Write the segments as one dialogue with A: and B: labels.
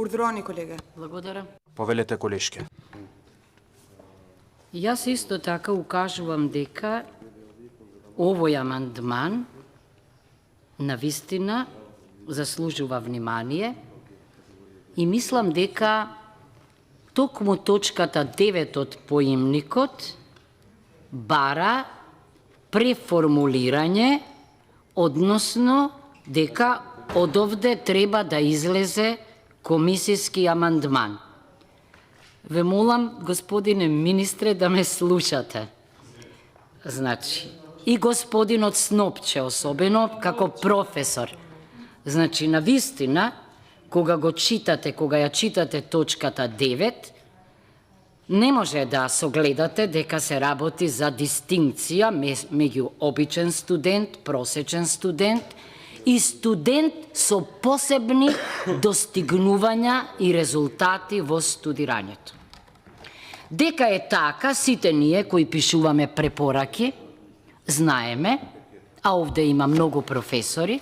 A: Урдрони, колега.
B: Благодарам.
C: Повелете, колешке.
B: Јас исто така укажувам дека овој амандман навистина заслужува внимание и мислам дека токму точката 9 од поимникот бара преформулирање, односно дека од овде треба да излезе комисиски амандман. Ве молам, господине министре, да ме слушате. Значи, и господинот Снопче, особено како професор. Значи, навистина, кога го читате, кога ја читате точката 9, не може да согледате дека се работи за дистинкција меѓу обичен студент, просечен студент и студент со посебни достигнувања и резултати во студирањето. Дека е така, сите ние кои пишуваме препораки, знаеме, а овде има многу професори,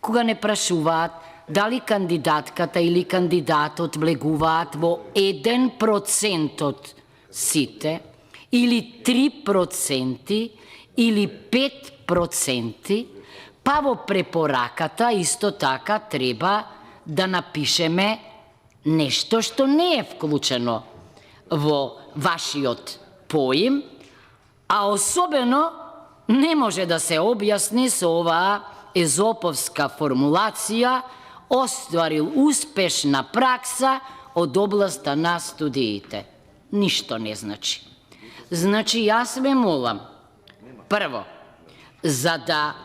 B: кога не прашуваат дали кандидатката или кандидатот влегуваат во 1% од сите, или 3%, или 5%, па во препораката исто така треба да напишеме нешто што не е вклучено во вашиот поим, а особено не може да се објасни со оваа езоповска формулација остварил успешна пракса од областа на студиите. Ништо не значи. Значи, јас ме молам, прво, за да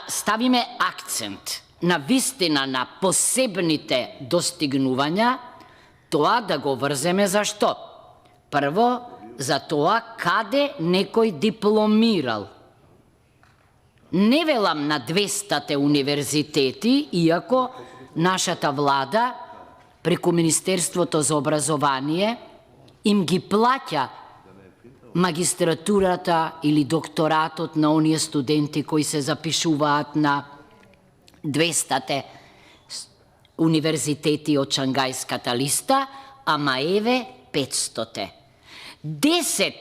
B: ставиме акцент на вистина на посебните достигнувања, тоа да го врземе за што? Прво, за тоа каде некој дипломирал. Не велам на 200 универзитети, иако нашата влада, преку Министерството за образование, им ги плаќа магистратурата или докторатот на оние студенти кои се запишуваат на 200 универзитети од Шангајската листа, ама еве 500. 10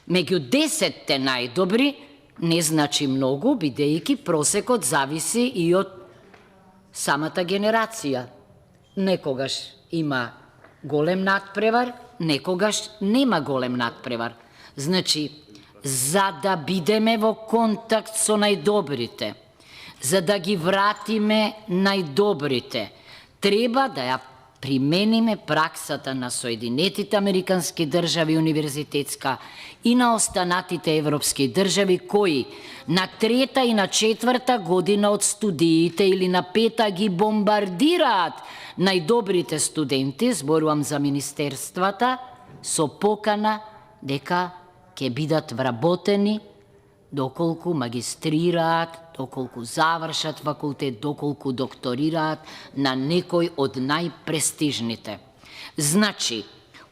B: меѓу 10 најдобри не значи многу, бидејќи просекот зависи и од самата генерација. Некогаш има голем надпревар, некогаш нема голем надпревар. Значи, за да бидеме во контакт со најдобрите, за да ги вратиме најдобрите, треба да ја примениме праксата на Соединетите Американски држави универзитетска и на останатите европски држави кои на 3-та и на 4-та година од студиите или на 5-та ги бомбардираат најдобрите студенти, зборувам за министерствата, со покана дека ќе бидат вработени доколку магистрираат, доколку завршат факултет, доколку докторираат на некој од најпрестижните. Значи,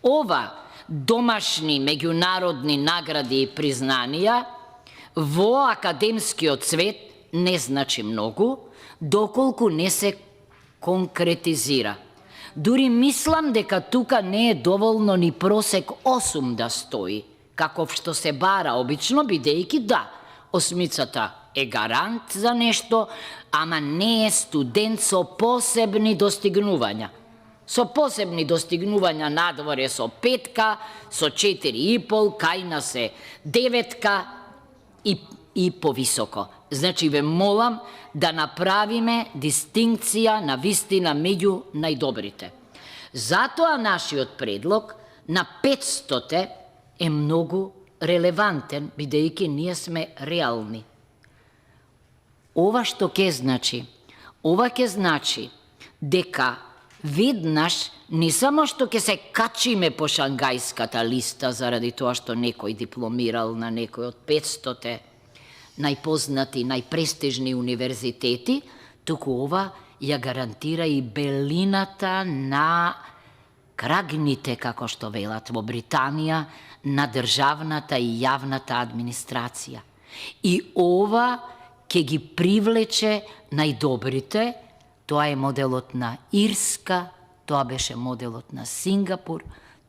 B: ова домашни меѓународни награди и признанија во академскиот свет не значи многу, доколку не се конкретизира. Дури мислам дека тука не е доволно ни просек 8 да стои, каков што се бара обично, бидејќи да, осмицата е гарант за нешто, ама не е студент со посебни достигнувања. Со посебни достигнувања надворе со 5-ка, со 4,5, кај нас е 9-ка и повисоко. Значи, ве молам да направиме дистинкција на вистина меѓу најдобрите. Затоа нашиот предлог на 500 е многу релевантен, бидејќи ние сме реални. Ова што ќе значи? Ова ќе значи дека веднаш не само што ќе се качиме по Шангајската листа заради тоа што некој дипломирал на некој од 500 најпознати, најпрестижни универзитети, туку ова ја гарантира и белината на крагните, како што велат во Британија, на државната и јавната администрација. И ова ќе ги привлече најдобрите Тоа е моделот на Ирска, тоа беше моделот на Сингапур,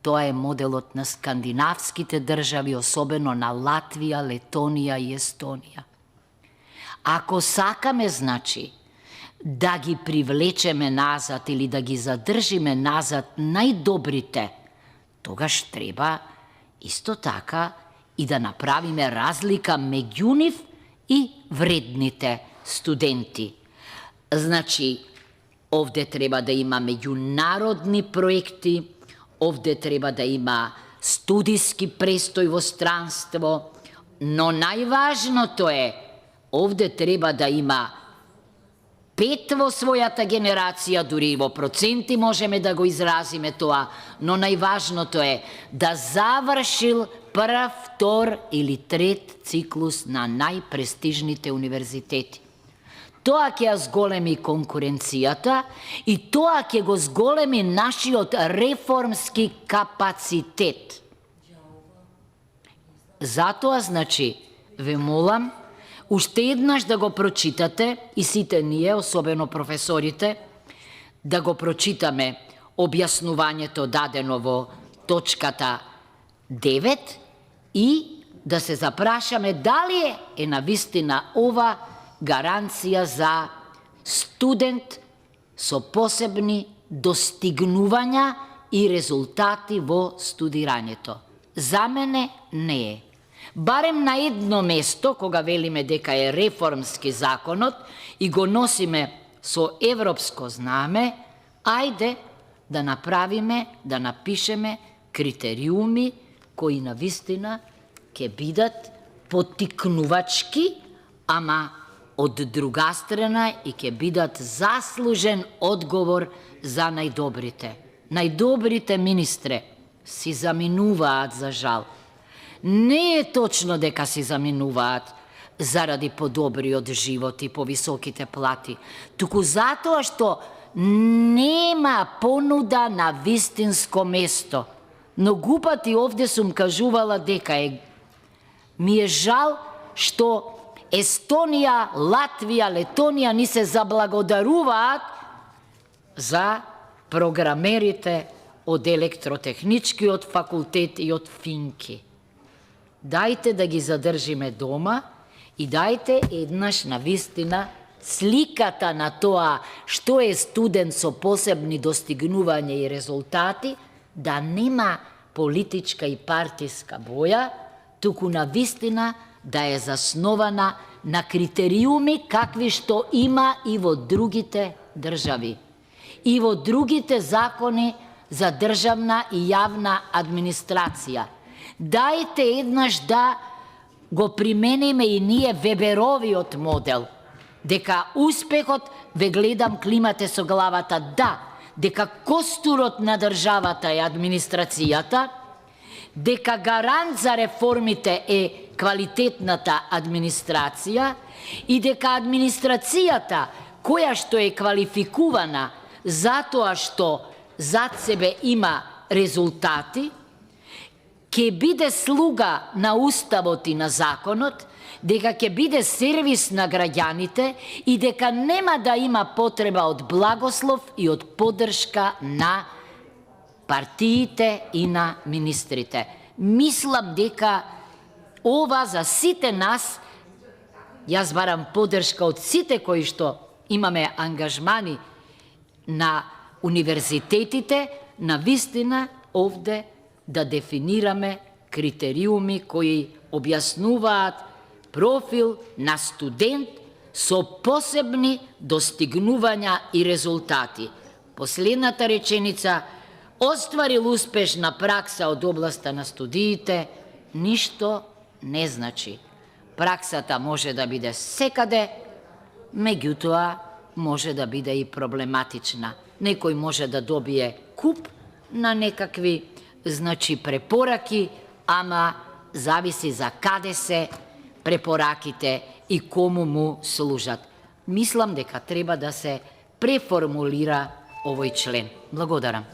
B: тоа е моделот на скандинавските држави, особено на Латвија, Летонија и Естонија. Ако сакаме, значи, да ги привлечеме назад или да ги задржиме назад најдобрите, тогаш треба исто така и да направиме разлика меѓу нив и вредните студенти. Значи, овде треба да има меѓународни проекти, овде треба да има студиски престој во странство, но најважното е, овде треба да има 5 во својата генерација, дури и во проценти можеме да го изразиме тоа, но најважното е да завршил прв, втор или трет циклус на најпрестижните универзитети. Тоа ќе ја зголеми конкуренцијата и тоа ќе го зголеми нашиот реформски капацитет. Затоа, значи, ве молам, уште еднаш да го прочитате, и сите ние, особено професорите, да го прочитаме објаснувањето дадено во точката 9 и да се запрашаме дали е навистина ова гаранција за студент со посебни достигнувања и резултати во студирањето. За мене не е. Барем на едно место, кога велиме дека е реформски законот и го носиме со европско знаме, ајде да направиме, да напишеме критериуми кои навистина ќе бидат поттикнувачки, ама од друга страна и ќе бидат заслужен одговор за најдобрите. Најдобрите, министре, си заминуваат за жал. Не е точно дека си заминуваат заради подобриот живот и повисоките плати, туку затоа што нема понуда на вистинско место. Многу пати овде сум кажувала дека ми е жал што Естонија, Латвија, Летонија ни се заблагодаруваат за програмерите од електротехничкиот факултет и од Финки. Дајте да ги задржиме дома и дајте еднаш навистина сликата на тоа што е студент со посебни достигнувања и резултати, да нема политичка и партиска боја, туку навистина да е заснована на критериуми какви што има и во другите држави, и во другите закони за државна и јавна администрација. Дајте еднаш да го примениме и ние Веберовиот модел, дека успехот, ве гледам, климате со главата, да, дека костурот на државата е администрацијата, дека гарант за реформите е квалитетната администрација и дека администрацијата, која што е квалификувана затоа што зад себе има резултати, ќе биде слуга на уставот и на законот, дека ќе биде сервис на граѓаните и дека нема да има потреба од благослов и од поддршка на партиите и на министрите. Мислам дека ова за сите нас, јас барам поддршка од сите кои што имаме ангажмани на универзитетите, на вистина овде да дефинираме критериуми кои објаснуваат профил на студент со посебни достигнувања и резултати. Последната реченица: остварил успешна пракса од областа на студиите, ништо не значи. Праксата може да биде секаде, меѓутоа може да биде и проблематична. Некој може да добие куп на некакви, значи, препораки, ама зависи за каде се препораките и кому му служат. Мислам дека треба да се преформулира овој член. Благодарам.